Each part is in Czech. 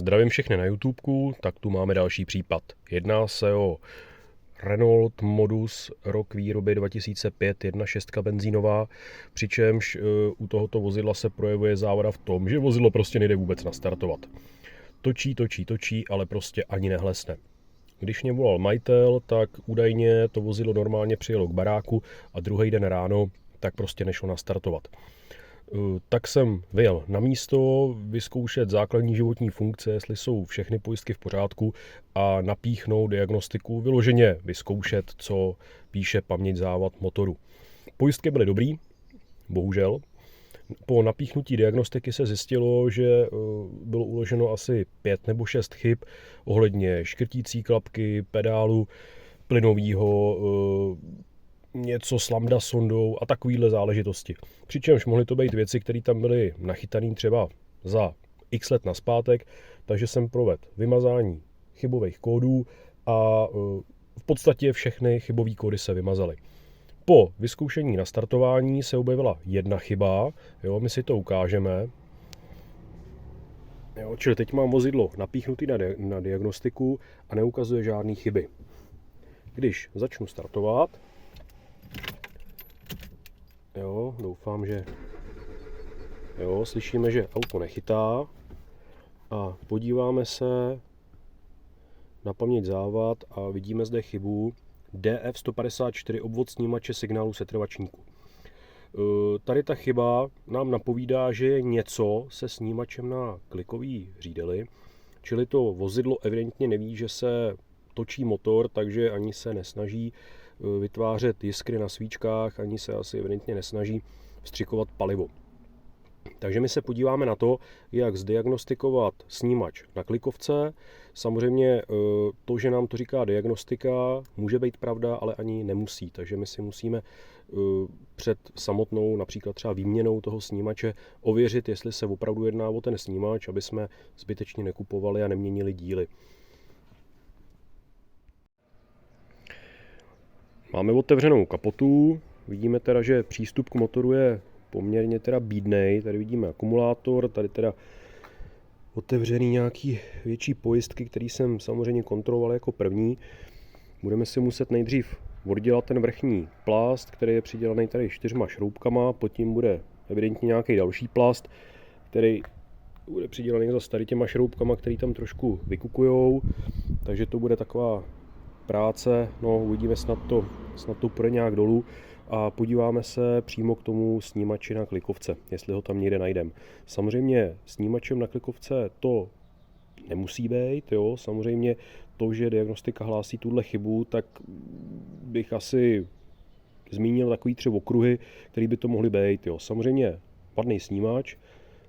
Zdravím všechny na YouTubeku, tak tu máme další případ. Jedná se o Renault Modus, rok výroby 2005, 1.6 benzínová, přičemž u tohoto vozidla se projevuje závada v tom, že vozidlo prostě nejde vůbec nastartovat. Točí, ale prostě ani nehlesne. Když mě volal majitel, tak údajně to vozidlo normálně přijelo k baráku a druhý den ráno tak prostě nešlo nastartovat. Tak jsem vyjel na místo vyzkoušet základní životní funkce, jestli jsou všechny pojistky v pořádku a napíchnout diagnostiku, vyloženě vyzkoušet, co píše paměť závad motoru. Pojistky byly dobrý, bohužel. Po napíchnutí diagnostiky se zjistilo, že bylo uloženo asi 5 nebo 6 chyb ohledně škrtící klapky, pedálu plynového, něco s lambda sondou a takovýhle záležitosti. Přičemž mohly to být věci, které tam byly nachytané třeba za x let nazpátek, takže jsem provedl vymazání chybových kódů a v podstatě všechny chybové kódy se vymazaly. Po vyzkoušení na startování se objevila jedna chyba, jo, my si to ukážeme. Jo, čili teď mám vozidlo napíchnutý na diagnostiku a neukazuje žádné chyby. Když začnu startovat, jo, doufám, že jo, slyšíme, že auto nechytá a podíváme se na paměť závad a vidíme zde chybu DF154 obvod snímače signálu setrvačníku. Tady ta chyba nám napovídá, že je něco se snímačem na klikový řídeli, čili to vozidlo evidentně neví, že se točí motor, takže ani se nesnaží vytvářet jiskry na svíčkách, ani se asi evidentně nesnaží vstřikovat palivo. Takže my se podíváme na to, jak zdiagnostikovat snímač na klikovce. Samozřejmě to, že nám to říká diagnostika, může být pravda, ale ani nemusí. Takže my si musíme před samotnou, například třeba výměnou toho snímače, ověřit, jestli se opravdu jedná o ten snímač, aby jsme zbytečně nekupovali a neměnili díly. Máme otevřenou kapotu, vidíme teda, že přístup k motoru je poměrně teda bídnej, tady vidíme akumulátor, tady teda otevřený nějaký větší pojistky, který jsem samozřejmě kontroloval jako první. Budeme si muset nejdřív oddělat ten vrchní plast, který je přidělaný tady 4 šroubkama, pod tím bude evidentně nějaký další plast, který bude přidělaný zase tady těma šroubkama, který tam trošku vykukujou, takže to bude taková práce, no uvidíme, snad to půjde nějak dolů a podíváme se přímo k tomu snímači na klikovce, jestli ho tam někde najdeme. Samozřejmě snímačem na klikovce to nemusí být, jo, samozřejmě to, že diagnostika hlásí tuhle chybu, tak bych asi zmínil takový 3 okruhy, které by to mohly být, jo. Samozřejmě vadný snímač,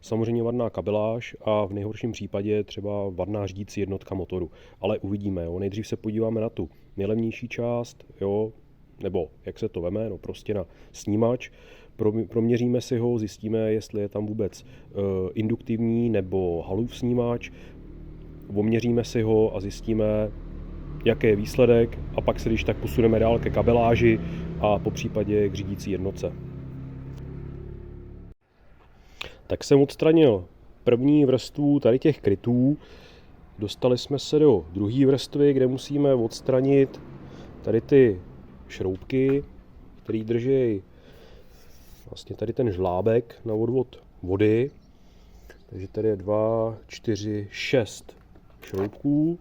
samozřejmě vadná kabeláž a v nejhorším případě třeba vadná řídící jednotka motoru. Ale uvidíme, jo. Nejdřív se podíváme na tu nejlevnější část, jo, nebo jak se to veme, no prostě na snímač. Proměříme si ho, zjistíme, jestli je tam vůbec induktivní nebo Hallův snímač. Oměříme si ho a zjistíme, jaký je výsledek a pak se když tak posuneme dál ke kabeláži a po případě k řídící jednotce. Tak jsem odstranil první vrstvu tady těch krytů. Dostali jsme se do druhé vrstvy, kde musíme odstranit tady ty šroubky, které drží vlastně tady ten žlábek na odvod vody. Takže tady je 2, 4, 6 šroubků.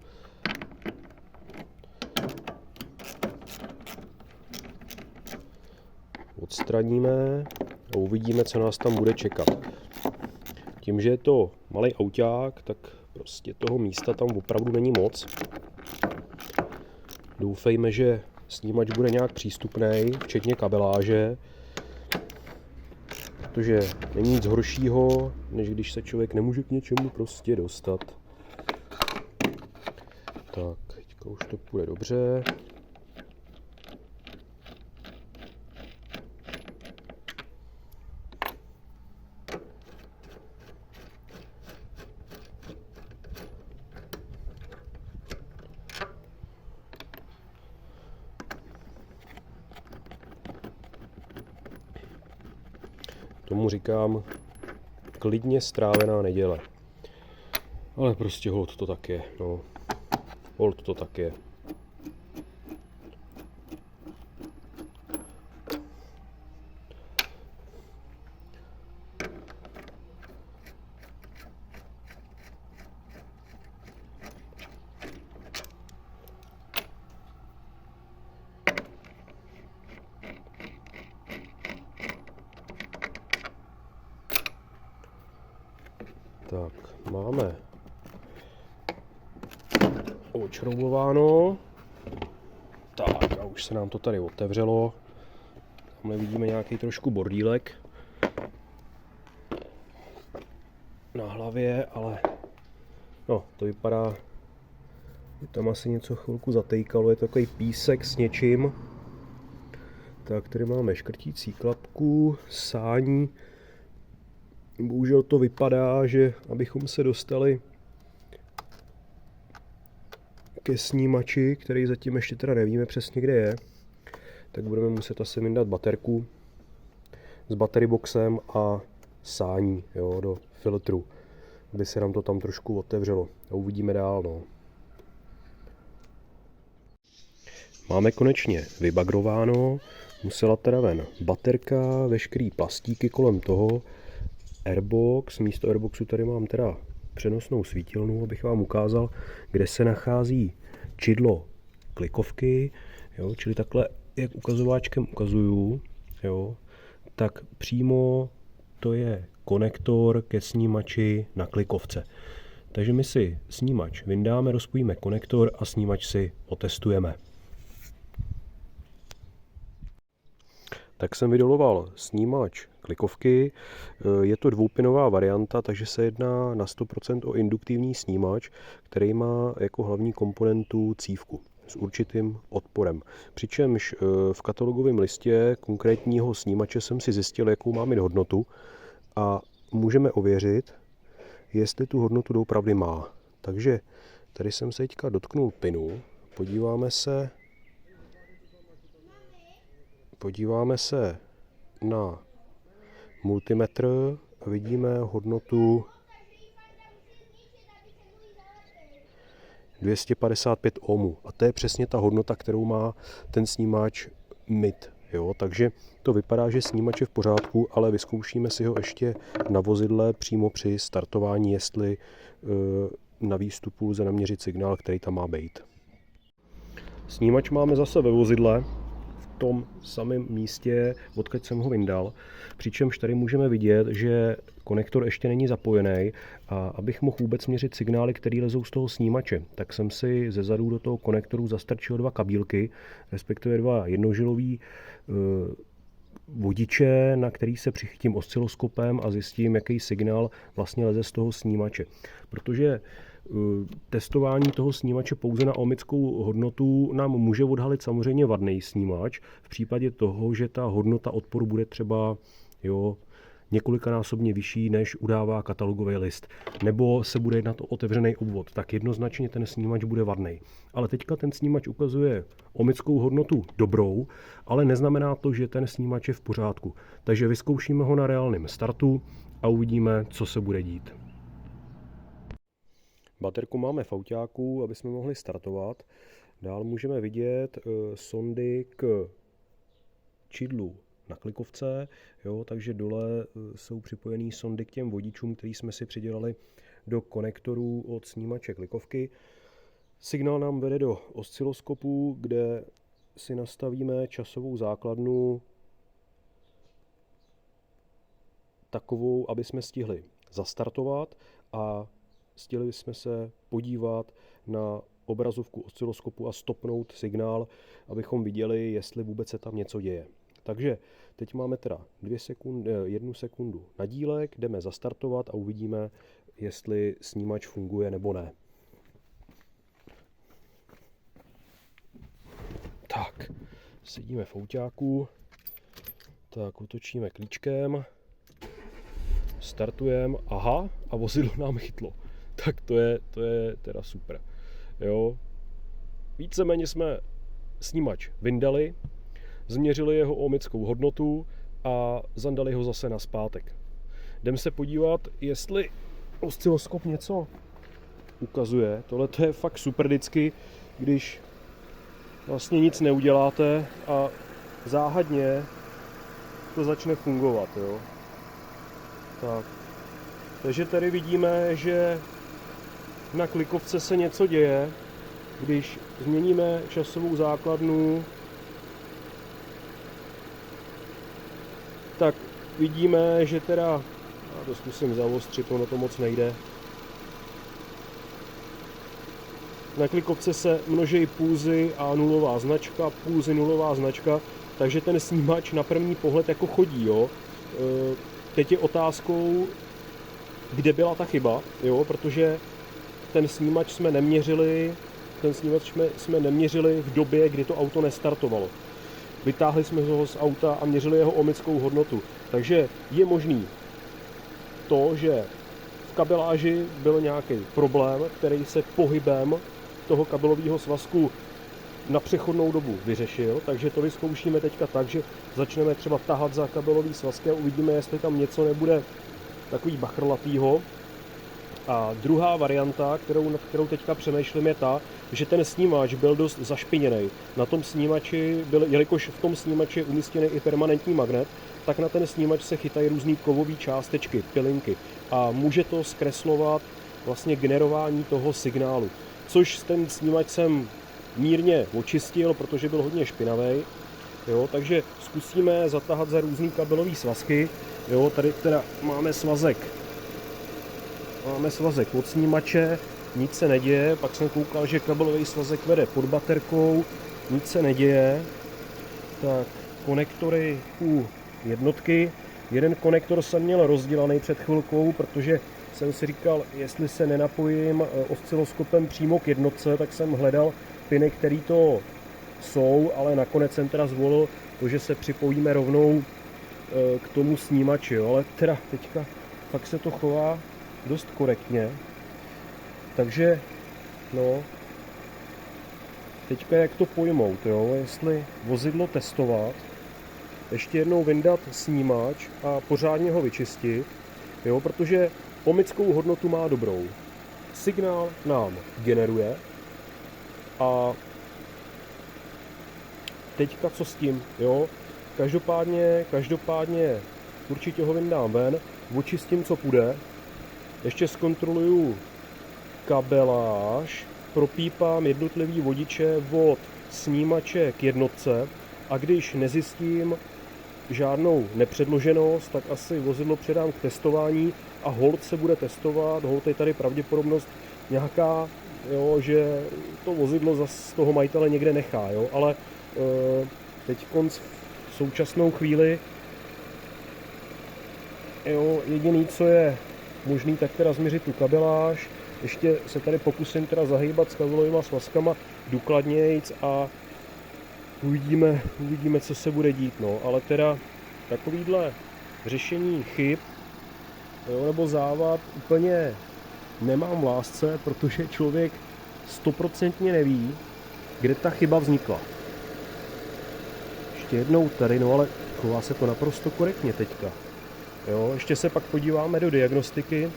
Odstraníme a uvidíme, co nás tam bude čekat. Tím, že je to malý auták, tak prostě toho místa tam opravdu není moc. Doufejme, že snímač bude nějak přístupný, včetně kabeláže, protože není nic horšího, než když se člověk nemůže k něčemu prostě dostat. Tak, teďka už to půjde dobře. Tomu říkám klidně strávená neděle. Ale prostě hold to tak je, no. Hold to tak je. Tak, máme očroubováno. Tak a už se nám to tady otevřelo. Tamhle vidíme nějaký trošku bordílek na hlavě, ale no, to vypadá, že tam asi něco chvilku zatejkalo, je to takový písek s něčím. Tak tady máme škrtící klapku, sání. Bohužel to vypadá, že abychom se dostali ke snímači, který zatím ještě teda nevíme přesně kde je, tak budeme muset asi vyndat baterku s battery boxem a sání, jo, do filtru, aby se nám to tam trošku otevřelo a uvidíme dál, no. Máme konečně vybagrováno, musela teda ven baterka, veškerý plastíky kolem toho, airbox, místo airboxu tady mám teda přenosnou svítilnu, abych vám ukázal, kde se nachází čidlo klikovky, jo, čili takhle, jak ukazováčkem ukazuju, jo, tak přímo to je konektor ke snímači na klikovce. Takže my si snímač vyndáme, rozpojíme konektor a snímač si otestujeme. Tak jsem vydoloval snímač klikovky, je to dvoupinová varianta, takže se jedná na 100% o induktivní snímač, který má jako hlavní komponentu cívku s určitým odporem. Přičemž v katalogovém listě konkrétního snímače jsem si zjistil, jakou má mít hodnotu a můžeme ověřit, jestli tu hodnotu doopravdy má. Takže tady jsem se teďka dotknul pinu, podíváme se na multimetr a vidíme hodnotu 255 ohmů. A to je přesně ta hodnota, kterou má ten snímač mít. Jo? Takže to vypadá, že snímač je v pořádku, ale vyzkoušíme si ho ještě na vozidle přímo při startování, jestli na výstupu lze naměřit signál, který tam má být. Snímač máme zase ve vozidle, v tom samém místě, odkud jsem ho vyndal. Přičemž tady můžeme vidět, že konektor ještě není zapojený a abych mohl vůbec měřit signály, které lezou z toho snímače, tak jsem si ze zadu do toho konektoru zastrčil dva kabílky, respektive dva jednožilový vodiče, na který se přichytím osciloskopem a zjistím, jaký signál vlastně leze z toho snímače. Protože testování toho snímače pouze na ohmickou hodnotu nám může odhalit samozřejmě vadný snímač v případě toho, že ta hodnota odporu bude třeba několikanásobně vyšší, než udává katalogový list. Nebo se bude jednat o otevřený obvod, tak jednoznačně ten snímač bude vadný. Ale teďka ten snímač ukazuje ohmickou hodnotu dobrou, ale neznamená to, že ten snímač je v pořádku. Takže vyzkoušíme ho na reálném startu a uvidíme, co se bude dít. Baterku máme v autáku, aby jsme mohli startovat. Dál můžeme vidět sondy k čidlu na klikovce, jo, takže dole jsou připojené sondy k těm vodičům, který jsme si přidělali do konektorů od snímače klikovky. Signál nám vede do osciloskopu, kde si nastavíme časovou základnu takovou, aby jsme stihli zastartovat a stihli jsme se podívat na obrazovku osciloskopu a stopnout signál, abychom viděli, jestli vůbec se tam něco děje. Takže teď máme teda 1 sekundu na dílek, jdeme zastartovat a uvidíme, jestli snímač funguje nebo ne. Tak, sedíme v autáku, tak otočíme klíčkem, startujeme, aha, a vozidlo nám chytlo. Tak to je teda super. Jo. Víceméně jsme snímač vyndali, změřili jeho ohmickou hodnotu a zandali ho zase nazpátek. Jdeme se podívat, jestli osciloskop něco ukazuje. Tohle to je fakt super vždycky, když vlastně nic neuděláte a záhadně to začne fungovat. Jo? Tak. Takže tady vidíme, že na klikovce se něco děje, když změníme časovou základnu, tak vidíme, že teda, já to zkusím zaostřit, ono to moc nejde. Na klikovce se množí pulzy a nulová značka, pulzy, nulová značka, takže ten snímač na první pohled jako chodí. Jo? Teď je otázkou, kde byla ta chyba, jo? Protože ten snímač jsme neměřili v době, kdy to auto nestartovalo. Vytáhli jsme ho z auta a měřili jeho ohmickou hodnotu. Takže je možný to, že v kabeláži byl nějaký problém, který se pohybem toho kabelového svazku na přechodnou dobu vyřešil, takže to vyzkoušíme teďka tak, že začneme třeba tahat za kabelový svazky a uvidíme, jestli tam něco nebude takový bachrlatýho. A druhá varianta, nad kterou teďka přemýšlím, je ta, že ten snímač byl dost zašpiněný. Na tom snímači jelikož v tom snímači je umístěný i permanentní magnet, tak na ten snímač se chytají různé kovové částečky, pilinky a může to zkreslovat vlastně generování toho signálu. Což ten snímač jsem mírně očistil, protože byl hodně špinavý. Jo, takže zkusíme zatahat za různý kabelový svazky. Jo, tady teda máme svazek od snímače, nic se neděje, pak jsem koukal, že kabelový svazek vede pod baterkou, nic se neděje. Tak konektory u jednotky. Jeden konektor jsem měl rozdělaný před chvilkou, protože jsem si říkal, jestli se nenapojím osciloskopem přímo k jednotce, tak jsem hledal piny, které to jsou, ale nakonec jsem teda zvolil to, že se připojíme rovnou k tomu snímači, jo. Ale teda teďka fakt se to chová dost korektně. Takže no, teďka jak to pojmout, jo? Jestli vozidlo testovat, ještě jednou vyndat snímač a pořádně ho vyčistit, jo? Protože ohmickou hodnotu má dobrou. Signál nám generuje a teďka co s tím, jo? Každopádně určitě ho vyndám ven, očistím, co půjde, ještě zkontroluju kabeláž, propípám jednotlivý vodiče od snímače k jednotce a když nezjistím žádnou nepředloženost, tak asi vozidlo předám k testování a holt se bude testovat. Holt je tady pravděpodobnost nějaká, jo, že to vozidlo zase z toho majitele někde nechá, jo, ale teď v současnou chvíli, jo, jediný, co je možný, tak teda změřit tu kabeláž. Ještě se tady pokusím teda zahýbat s kabelovými svazkama důkladnějc a uvidíme, co se bude dít. No. Ale teda takovýhle řešení chyb, jo, nebo závad úplně nemám v lásce, protože člověk 100% neví, kde ta chyba vznikla. Ještě jednou tady, no ale chová se to naprosto korektně teďka. Jo, ještě se pak podíváme do diagnostiky,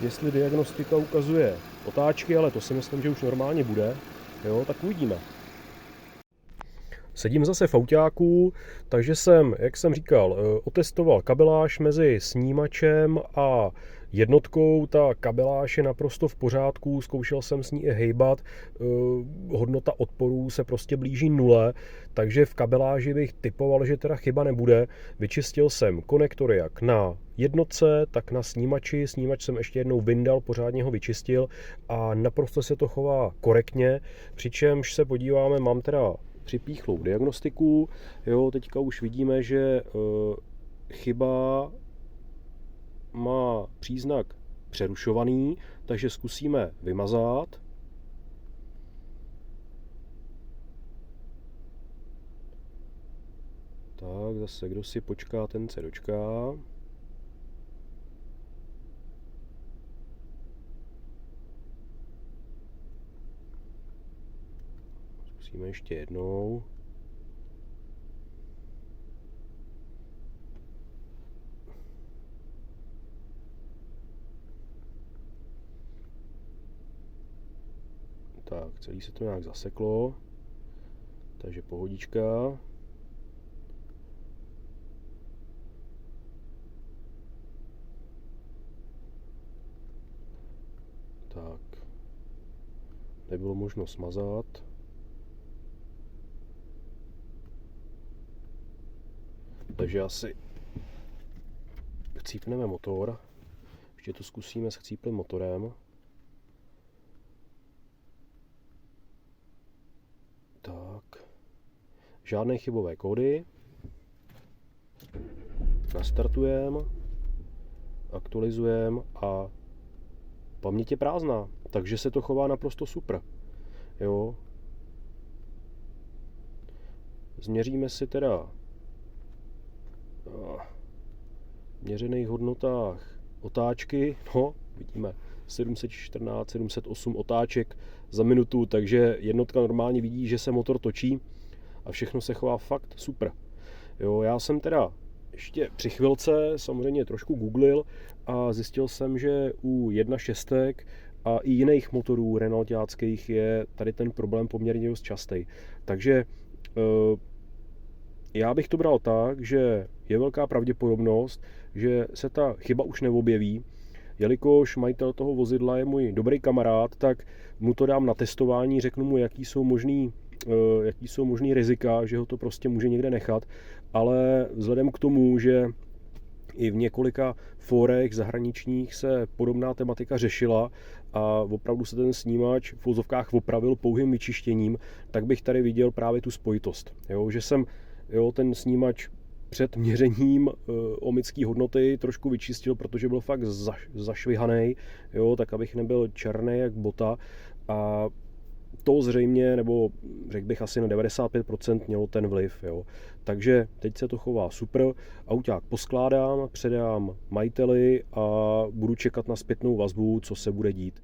jestli diagnostika ukazuje otáčky, ale to si myslím, že už normálně bude, jo, tak uvidíme. Sedím zase v autáku, takže jsem, jak jsem říkal, otestoval kabeláž mezi snímačem a jednotkou. Ta kabeláž je naprosto v pořádku, zkoušel jsem s ní i hejbat, hodnota odporů se prostě blíží nule, takže v kabeláži bych typoval, že teda chyba nebude. Vyčistil jsem konektory jak na jednotce, tak na snímači. Snímač jsem ještě jednou vyndal, pořádně ho vyčistil a naprosto se to chová korektně, přičemž se podíváme, mám teda připíchlou diagnostiku. Jo, teďka už vidíme, že chyba má příznak přerušovaný, takže zkusíme vymazat. Tak, zase kdo si počká, ten se dočká. Zkusíme ještě jednou. Tak, celý se to nějak zaseklo, takže pohodička. Tak, nebylo možno smazat. Takže asi chcípneme motor. Ještě to zkusíme s chcíplým motorem. Tak, žádné chybové kódy. Nastartujeme, aktualizujeme a paměť je prázdná, takže se to chová naprosto super. Jo. Změříme si teda v měřených hodnotách otáčky, no, vidíme 714, 708 otáček za minutu, takže jednotka normálně vidí, že se motor točí a všechno se chová fakt super. Jo, já jsem teda ještě při chvilce samozřejmě trošku googlil a zjistil jsem, že u 1.6 a i jiných motorů renaultáckých je tady ten problém poměrně dost častý. Takže já bych to bral tak, že je velká pravděpodobnost, že se ta chyba už neobjeví, jelikož majitel toho vozidla je můj dobrý kamarád, tak mu to dám na testování, řeknu mu, jaký jsou možný rizika, že ho to prostě může někde nechat, ale vzhledem k tomu, že i v několika fórech zahraničních se podobná tematika řešila a opravdu se ten snímač v vozovkách opravil pouhým vyčištěním, tak bych tady viděl právě tu spojitost. Jo, že jsem ten snímač před měřením ohmské hodnoty trošku vyčistil, protože byl fakt zašvihaný, tak abych nebyl černý jak bota, a to zřejmě, nebo řekl bych asi na 95% mělo ten vliv. Jo. Takže teď se to chová super, auták poskládám, předám majiteli a budu čekat na zpětnou vazbu, co se bude dít.